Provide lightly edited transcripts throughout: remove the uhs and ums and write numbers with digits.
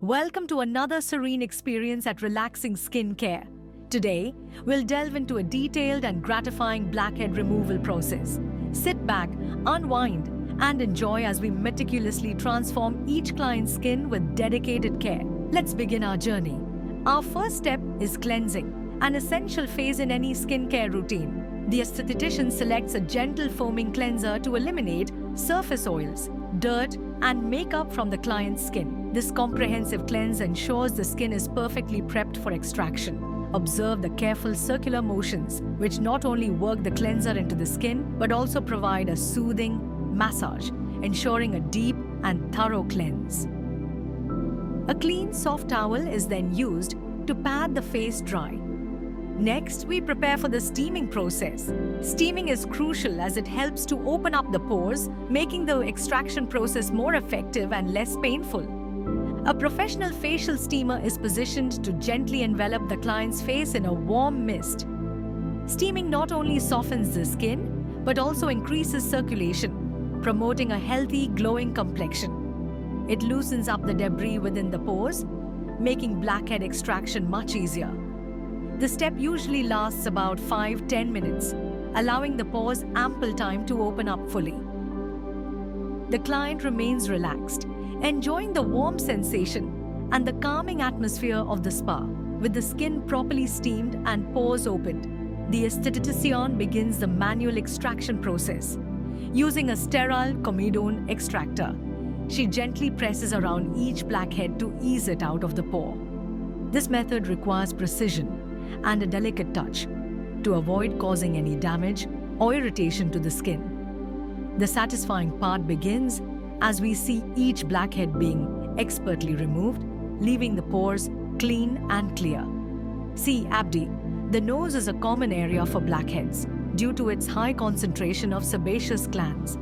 Welcome to another serene experience at Relaxing Skincare. Today, we'll delve into a detailed and gratifying blackhead removal process. Sit back, unwind, and enjoy as we meticulously transform each client's skin with dedicated care. Let's begin our journey. Our first step is cleansing, an essential phase in any skincare routine. The esthetician selects a gentle foaming cleanser to eliminate surface oils, dirt, and makeup from the client's skin. This comprehensive cleanse ensures the skin is perfectly prepped for extraction. Observe the careful circular motions, which not only work the cleanser into the skin, but also provide a soothing massage, ensuring a deep and thorough cleanse. A clean, soft towel is then used to pad the face dry. Next, we prepare for the steaming process. Steaming is crucial as it helps to open up the pores, making the extraction process more effective and less painful. A professional facial steamer is positioned to gently envelop the client's face in a warm mist. Steaming not only softens the skin, but also increases circulation, promoting a healthy, glowing complexion. It loosens up the debris within the pores, making blackhead extraction much easier. The step usually lasts about 5-10 minutes, allowing the pores ample time to open up fully. The client remains relaxed, enjoying the warm sensation and the calming atmosphere of the spa. With the skin properly steamed and pores opened, the esthetician begins the manual extraction process. Using a sterile comedone extractor, she gently presses around each blackhead to ease it out of the pore. This method requires precision and a delicate touch to avoid causing any damage or irritation to the skin. The satisfying part begins as we see each blackhead being expertly removed, leaving the pores clean and clear. See, Abdi, the nose is a common area for blackheads due to its high concentration of sebaceous glands.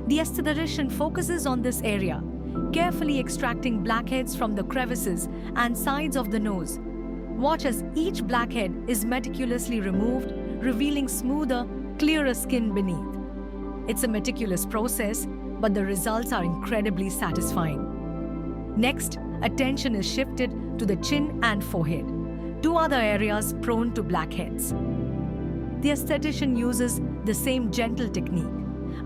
The esthetician focuses on this area, carefully extracting blackheads from the crevices and sides of the nose. Watch as each blackhead is meticulously removed, revealing smoother, clearer skin beneath. It's a meticulous process, but the results are incredibly satisfying. Next, attention is shifted to the chin and forehead, two other areas prone to blackheads. The esthetician uses the same gentle technique,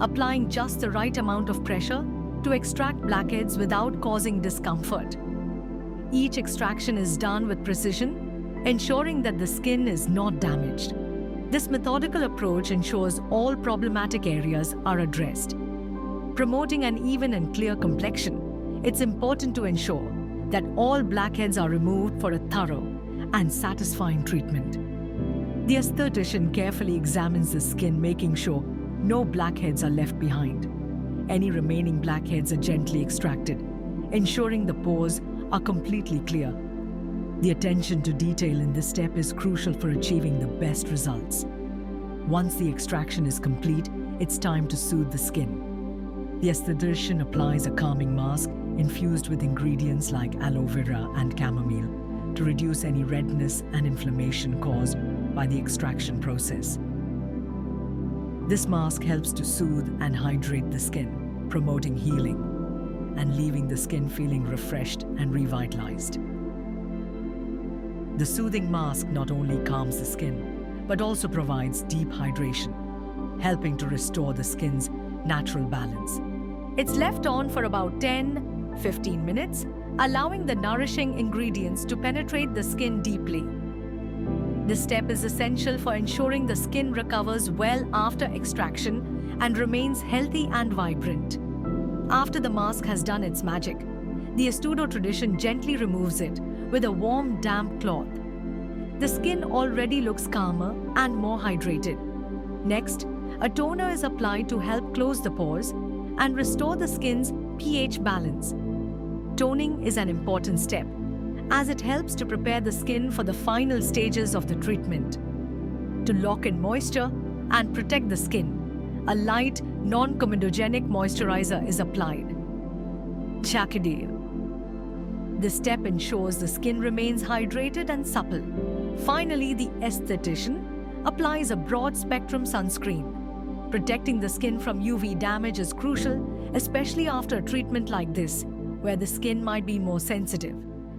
applying just the right amount of pressure to extract blackheads without causing discomfort. Each extraction is done with precision, ensuring that the skin is not damaged. This methodical approach ensures all problematic areas are addressed. Promoting an even and clear complexion, it's important to ensure that all blackheads are removed for a thorough and satisfying treatment. The esthetician carefully examines the skin, making sure no blackheads are left behind. Any remaining blackheads are gently extracted, ensuring the pores are completely clear. The attention to detail in this step is crucial for achieving the best results. Once the extraction is complete, it's time to soothe the skin. The esthetician applies a calming mask infused with ingredients like aloe vera and chamomile to reduce any redness and inflammation caused by the extraction process. This mask helps to soothe and hydrate the skin, promoting healing and leaving the skin feeling refreshed and revitalized. The soothing mask not only calms the skin, but also provides deep hydration, helping to restore the skin's natural balance. It's left on for about 10-15 minutes, allowing the nourishing ingredients to penetrate the skin deeply. This step is essential for ensuring the skin recovers well after extraction and remains healthy and vibrant. After the mask has done its magic, the Estudo tradition gently removes it with a warm, damp cloth. The skin already looks calmer and more hydrated. Next, a toner is applied to help close the pores and restore the skin's pH balance. Toning is an important step, as it helps to prepare the skin for the final stages of the treatment. To lock in moisture and protect the skin, a light, non-comedogenic moisturizer is applied. Chakadil. This step ensures the skin remains hydrated and supple. Finally, the esthetician applies a broad-spectrum sunscreen. Protecting the skin from UV damage is crucial, especially after a treatment like this, where the skin might be more sensitive.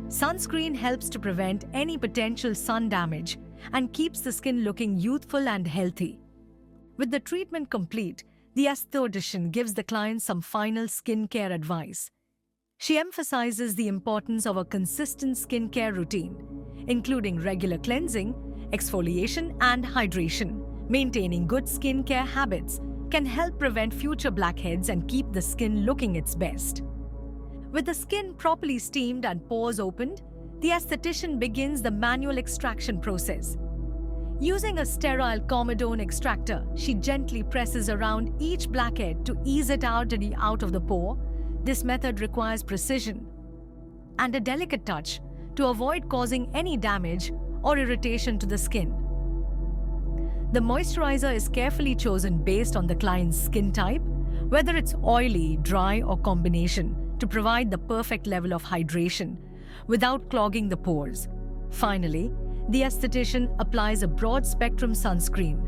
Sunscreen helps to prevent any potential sun damage and keeps the skin looking youthful and healthy. With the treatment complete, the esthetician gives the client some final skincare advice. She emphasizes the importance of a consistent skincare routine, including regular cleansing, exfoliation, and hydration. Maintaining good skincare habits can help prevent future blackheads and keep the skin looking its best. With the skin properly steamed and pores opened, the esthetician begins the manual extraction process. Using a sterile comedone extractor, she gently presses around each blackhead to ease it out of the pore. This method requires precision and a delicate touch to avoid causing any damage or irritation to the skin. The moisturizer is carefully chosen based on the client's skin type, whether it's oily, dry, or combination, to provide the perfect level of hydration without clogging the pores. Finally, the esthetician applies a broad-spectrum sunscreen.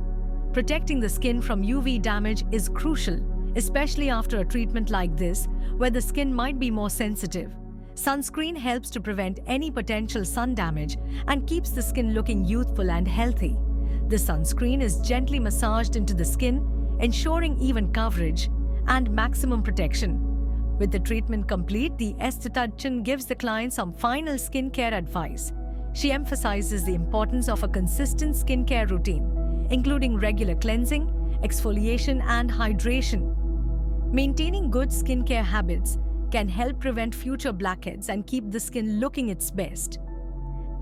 Protecting the skin from UV damage is crucial, especially after a treatment like this, where the skin might be more sensitive. Sunscreen helps to prevent any potential sun damage and keeps the skin looking youthful and healthy. The sunscreen is gently massaged into the skin, ensuring even coverage and maximum protection. With the treatment complete, the esthetician gives the client some final skincare advice. She emphasizes the importance of a consistent skincare routine, including regular cleansing, exfoliation, and hydration. Maintaining good skincare habits can help prevent future blackheads and keep the skin looking its best.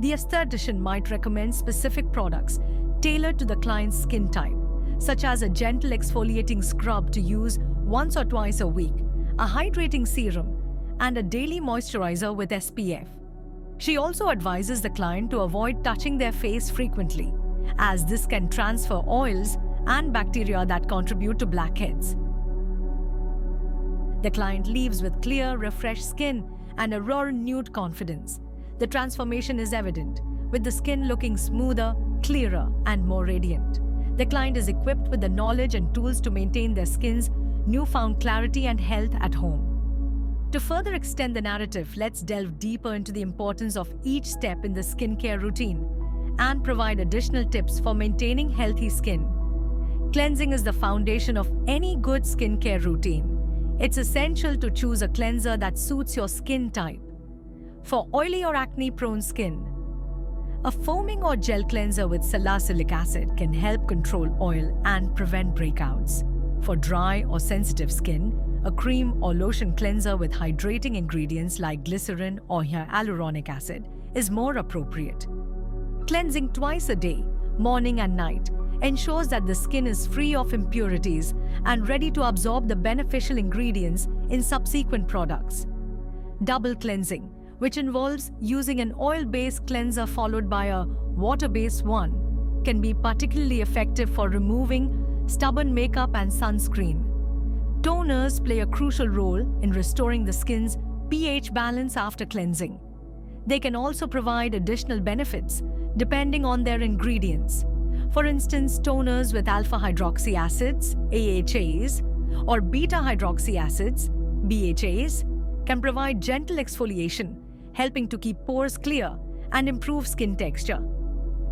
The esthetician might recommend specific products tailored to the client's skin type, such as a gentle exfoliating scrub to use once or twice a week, a hydrating serum, and a daily moisturizer with SPF. She also advises the client to avoid touching their face frequently, as this can transfer oils and bacteria that contribute to blackheads. The client leaves with clear, refreshed skin and a renewed confidence. The transformation is evident, with the skin looking smoother, clearer, and more radiant. The client is equipped with the knowledge and tools to maintain their skin's newfound clarity and health at home. To further extend the narrative, let's delve deeper into the importance of each step in the skincare routine and provide additional tips for maintaining healthy skin. Cleansing is the foundation of any good skincare routine. It's essential to choose a cleanser that suits your skin type. For oily or acne-prone skin, a foaming or gel cleanser with salicylic acid can help control oil and prevent breakouts. For dry or sensitive skin, a cream or lotion cleanser with hydrating ingredients like glycerin or hyaluronic acid is more appropriate. Cleansing twice a day, morning and night, ensures that the skin is free of impurities and ready to absorb the beneficial ingredients in subsequent products. Double cleansing, which involves using an oil-based cleanser followed by a water-based one, can be particularly effective for removing stubborn makeup and sunscreen. Toners play a crucial role in restoring the skin's pH balance after cleansing. They can also provide additional benefits depending on their ingredients. For instance, toners with alpha-hydroxy acids, AHAs, or beta-hydroxy acids, BHAs, can provide gentle exfoliation, helping to keep pores clear and improve skin texture.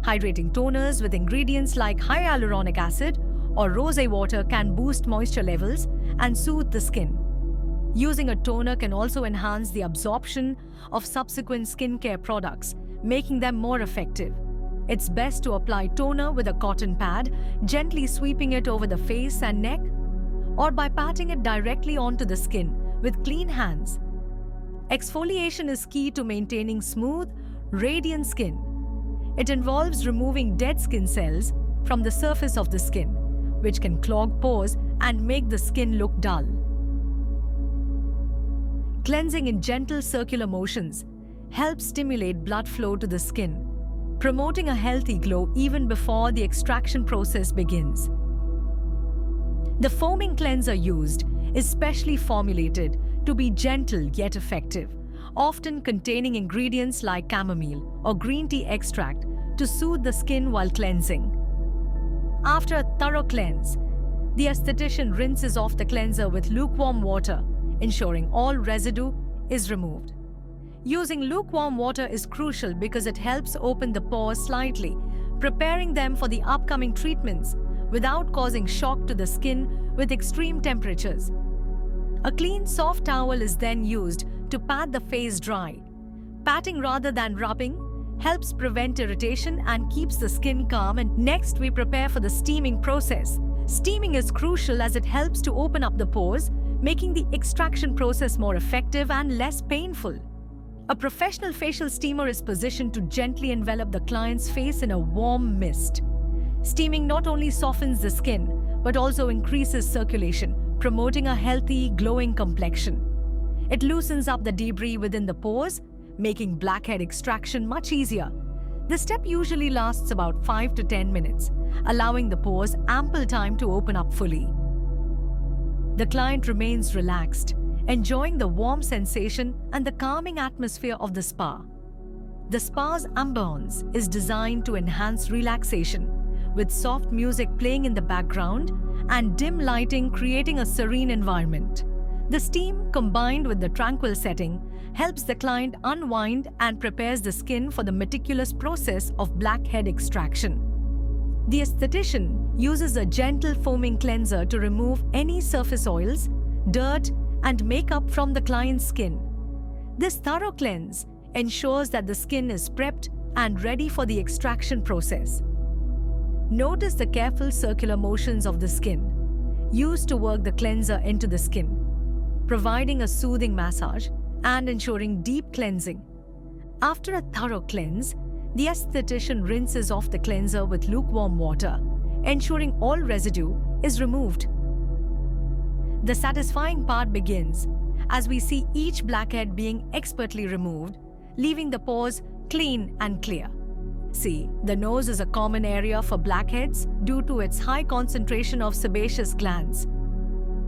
Hydrating toners with ingredients like hyaluronic acid or rose water can boost moisture levels and soothe the skin. Using a toner can also enhance the absorption of subsequent skincare products, making them more effective. It's best to apply toner with a cotton pad, gently sweeping it over the face and neck, or by patting it directly onto the skin with clean hands. Exfoliation is key to maintaining smooth, radiant skin. It involves removing dead skin cells from the surface of the skin, which can clog pores and make the skin look dull. Cleansing in gentle circular motions helps stimulate blood flow to the skin, promoting a healthy glow even before the extraction process begins. The foaming cleanser used is specially formulated to be gentle yet effective, often containing ingredients like chamomile or green tea extract to soothe the skin while cleansing. After a thorough cleanse, the esthetician rinses off the cleanser with lukewarm water, ensuring all residue is removed. Using lukewarm water is crucial because it helps open the pores slightly, preparing them for the upcoming treatments without causing shock to the skin with extreme temperatures. A clean, soft towel is then used to pat the face dry. Patting rather than rubbing helps prevent irritation and keeps the skin calm. And next, we prepare for the steaming process. Steaming is crucial as it helps to open up the pores, making the extraction process more effective and less painful. A professional facial steamer is positioned to gently envelop the client's face in a warm mist. Steaming not only softens the skin, but also increases circulation, promoting a healthy, glowing complexion. It loosens up the debris within the pores, making blackhead extraction much easier. The step usually lasts about 5 to 10 minutes, allowing the pores ample time to open up fully. The client remains relaxed, enjoying the warm sensation and the calming atmosphere of the spa. The spa's ambience is designed to enhance relaxation, with soft music playing in the background and dim lighting creating a serene environment. The steam, combined with the tranquil setting, helps the client unwind and prepares the skin for the meticulous process of blackhead extraction. The esthetician uses a gentle foaming cleanser to remove any surface oils, dirt, and makeup from the client's skin. This thorough cleanse ensures that the skin is prepped and ready for the extraction process. Notice the careful circular motions of the skin, used to work the cleanser into the skin, providing a soothing massage and ensuring deep cleansing. After a thorough cleanse, the esthetician rinses off the cleanser with lukewarm water, ensuring all residue is removed. The satisfying part begins as we see each blackhead being expertly removed, leaving the pores clean and clear. See, the nose is a common area for blackheads due to its high concentration of sebaceous glands.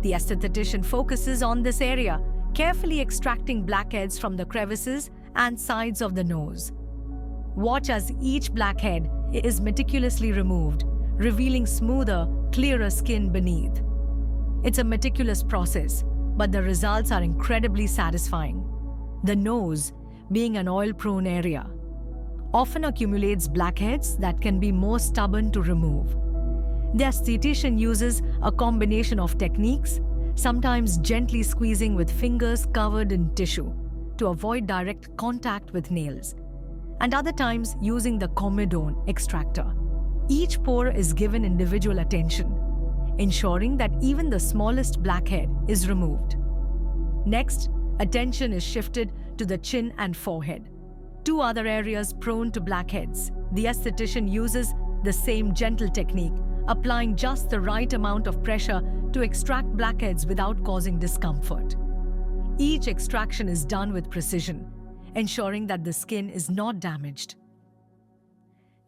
The esthetician focuses on this area, carefully extracting blackheads from the crevices and sides of the nose. Watch as each blackhead is meticulously removed, revealing smoother, clearer skin beneath. It's a meticulous process, but the results are incredibly satisfying. The nose, being an oil-prone area, often accumulates blackheads that can be more stubborn to remove. The esthetician uses a combination of techniques, sometimes gently squeezing with fingers covered in tissue to avoid direct contact with nails, and other times using the comedone extractor. Each pore is given individual attention, ensuring that even the smallest blackhead is removed. Next, attention is shifted to the chin and forehead, two other areas prone to blackheads. The esthetician uses the same gentle technique, applying just the right amount of pressure to extract blackheads without causing discomfort. Each extraction is done with precision, ensuring that the skin is not damaged.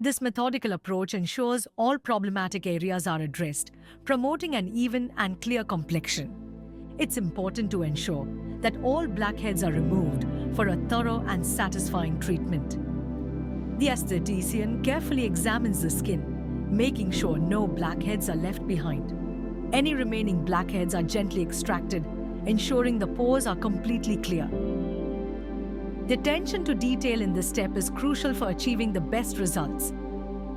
This methodical approach ensures all problematic areas are addressed, promoting an even and clear complexion. It's important to ensure that all blackheads are removed for a thorough and satisfying treatment. The esthetician carefully examines the skin, making sure no blackheads are left behind. Any remaining blackheads are gently extracted, ensuring the pores are completely clear. The attention to detail in this step is crucial for achieving the best results.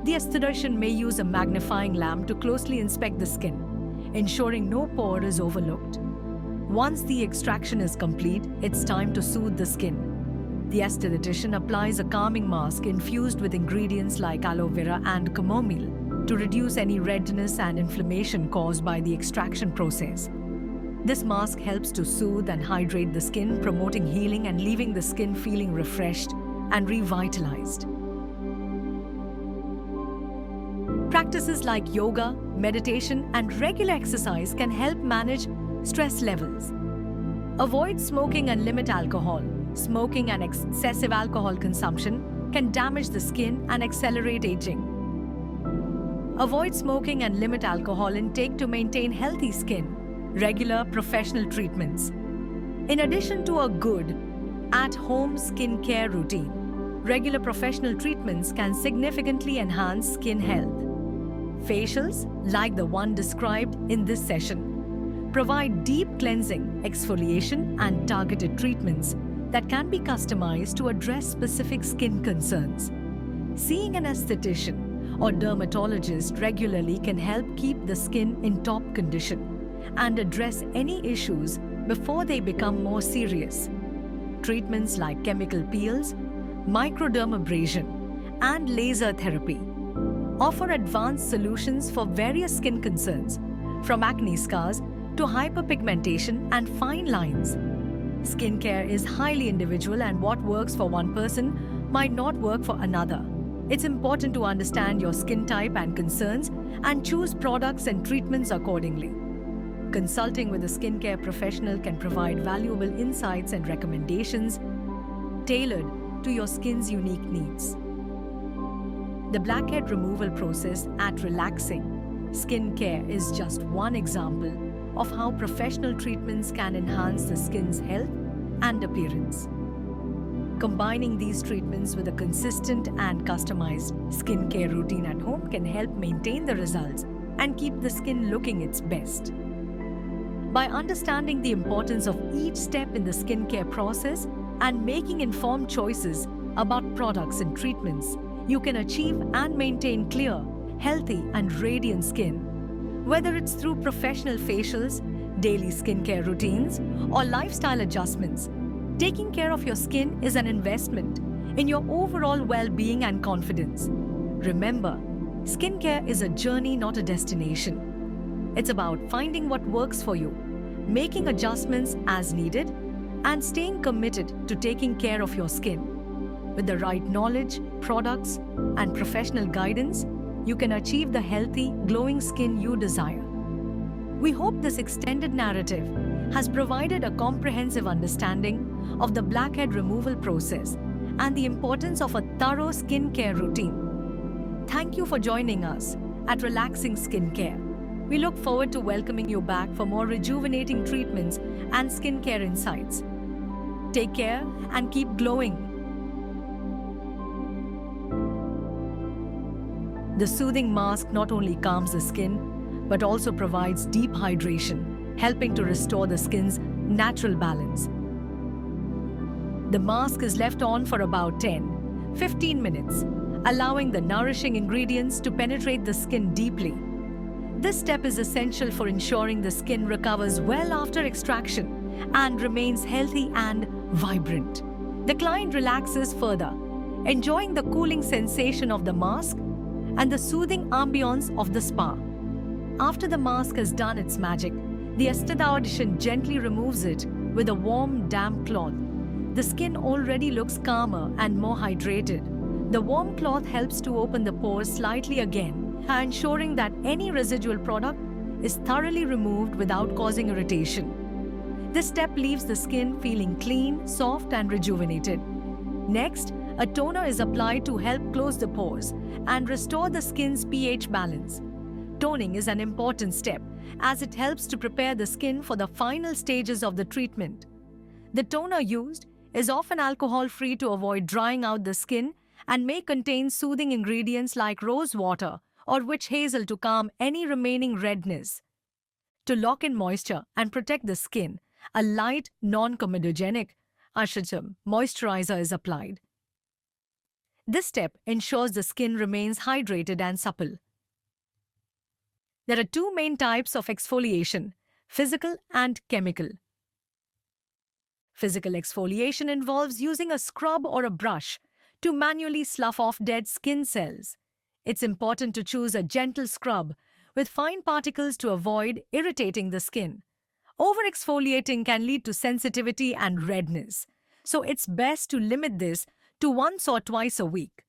The esthetician may use a magnifying lamp to closely inspect the skin, ensuring no pore is overlooked. Once the extraction is complete, it's time to soothe the skin. The esthetician applies a calming mask infused with ingredients like aloe vera and chamomile to reduce any redness and inflammation caused by the extraction process. This mask helps to soothe and hydrate the skin, promoting healing and leaving the skin feeling refreshed and revitalized. Practices like yoga, meditation, and regular exercise can help manage stress levels. Avoid smoking and limit alcohol. Smoking and excessive alcohol consumption can damage the skin and accelerate aging. Avoid smoking and limit alcohol intake to maintain healthy skin. Regular professional treatments. In addition to a good at-home skincare routine, regular professional treatments can significantly enhance skin health. Facials, like the one described in this session, provide deep cleansing, exfoliation, and targeted treatments that can be customized to address specific skin concerns. Seeing an esthetician or dermatologist regularly can help keep the skin in top condition and address any issues before they become more serious. Treatments like chemical peels, microdermabrasion, and laser therapy offer advanced solutions for various skin concerns, from acne scars to hyperpigmentation and fine lines. Skincare is highly individual, and what works for one person might not work for another. It's important to understand your skin type and concerns and choose products and treatments accordingly. Consulting with a skincare professional can provide valuable insights and recommendations tailored to your skin's unique needs. The blackhead removal process at Relaxing Skin Care is just one example of how professional treatments can enhance the skin's health and appearance. Combining these treatments with a consistent and customized skincare routine at home can help maintain the results and keep the skin looking its best. By understanding the importance of each step in the skincare process and making informed choices about products and treatments, you can achieve and maintain clear, healthy, and radiant skin. Whether it's through professional facials, daily skincare routines, or lifestyle adjustments, taking care of your skin is an investment in your overall well-being and confidence. Remember, skincare is a journey, not a destination. It's about finding what works for you, making adjustments as needed, and staying committed to taking care of your skin. With the right knowledge, products, and professional guidance, you can achieve the healthy, glowing skin you desire. We hope this extended narrative has provided a comprehensive understanding of the blackhead removal process and the importance of a thorough skincare routine. Thank you for joining us at Relaxing Skin Care. We look forward to welcoming you back for more rejuvenating treatments and skincare insights. Take care and keep glowing. The soothing mask not only calms the skin, but also provides deep hydration, helping to restore the skin's natural balance. The mask is left on for about 10-15 minutes, allowing the nourishing ingredients to penetrate the skin deeply. This step is essential for ensuring the skin recovers well after extraction and remains healthy and vibrant. The client relaxes further, enjoying the cooling sensation of the mask and the soothing ambience of the spa. After the mask has done its magic, the esthetician gently removes it with a warm, damp cloth. The skin already looks calmer and more hydrated. The warm cloth helps to open the pores slightly again, ensuring that any residual product is thoroughly removed without causing irritation. This step leaves the skin feeling clean, soft, and rejuvenated. Next, a toner is applied to help close the pores and restore the skin's pH balance. Toning is an important step as it helps to prepare the skin for the final stages of the treatment. The toner used is often alcohol-free to avoid drying out the skin and may contain soothing ingredients like rose water or witch hazel to calm any remaining redness. To lock in moisture and protect the skin, a light, non-comedogenic Ashwagandha moisturizer is applied. This step ensures the skin remains hydrated and supple. There are two main types of exfoliation: physical and chemical. Physical exfoliation involves using a scrub or a brush to manually slough off dead skin cells. It's important to choose a gentle scrub with fine particles to avoid irritating the skin. Over-exfoliating can lead to sensitivity and redness, so it's best to limit this to once or twice a week.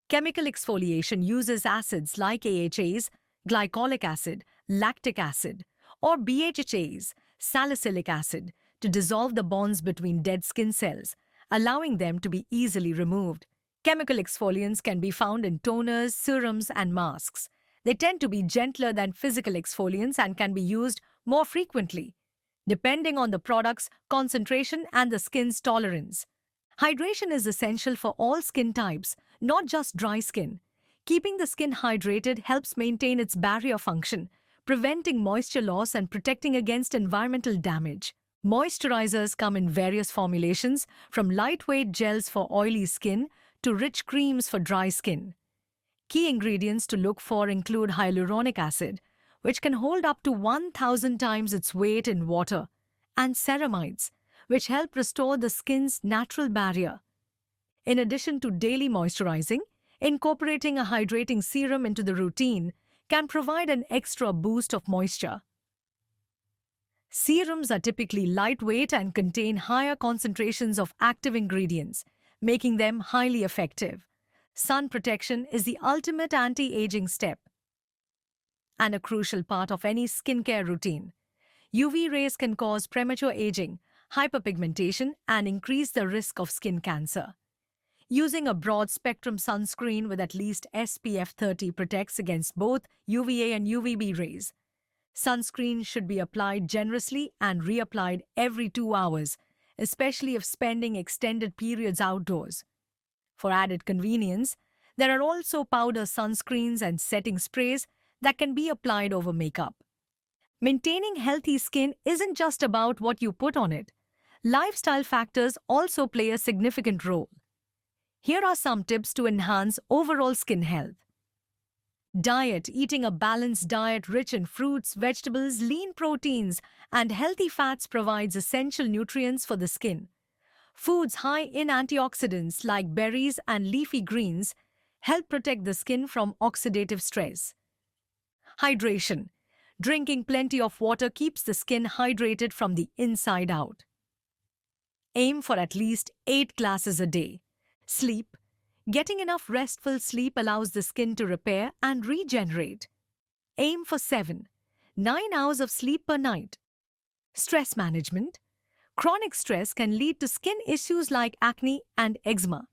Chemical exfoliation uses acids like AHAs, glycolic acid, lactic acid, or BHAs, salicylic acid, to dissolve the bonds between dead skin cells, allowing them to be easily removed. Chemical exfoliants can be found in toners, serums, and masks. They tend to be gentler than physical exfoliants and can be used more frequently, depending on the product's concentration and the skin's tolerance. Hydration is essential for all skin types, not just dry skin. Keeping the skin hydrated helps maintain its barrier function, preventing moisture loss and protecting against environmental damage. Moisturizers come in various formulations, from lightweight gels for oily skin to rich creams for dry skin. Key ingredients to look for include hyaluronic acid, which can hold up to 1,000 times its weight in water, and ceramides, which help restore the skin's natural barrier. In addition to daily moisturizing, incorporating a hydrating serum into the routine can provide an extra boost of moisture. Serums are typically lightweight and contain higher concentrations of active ingredients, making them highly effective. Sun protection is the ultimate anti-aging step and a crucial part of any skincare routine. UV rays can cause premature aging, hyperpigmentation, and increase the risk of skin cancer. Using a broad-spectrum sunscreen with at least SPF 30 protects against both UVA and UVB rays. Sunscreen should be applied generously and reapplied every 2 hours, especially if spending extended periods outdoors. For added convenience, there are also powder sunscreens and setting sprays that can be applied over makeup. Maintaining healthy skin isn't just about what you put on it. Lifestyle factors also play a significant role. Here are some tips to enhance overall skin health. Diet: eating a balanced diet rich in fruits, vegetables, lean proteins, and healthy fats provides essential nutrients for the skin. Foods high in antioxidants like berries and leafy greens help protect the skin from oxidative stress. Hydration: drinking plenty of water keeps the skin hydrated from the inside out. Aim for at least 8 glasses a day. Sleep: getting enough restful sleep allows the skin to repair and regenerate. Aim for 7-9 hours of sleep per night. Stress management: chronic stress can lead to skin issues like acne and eczema.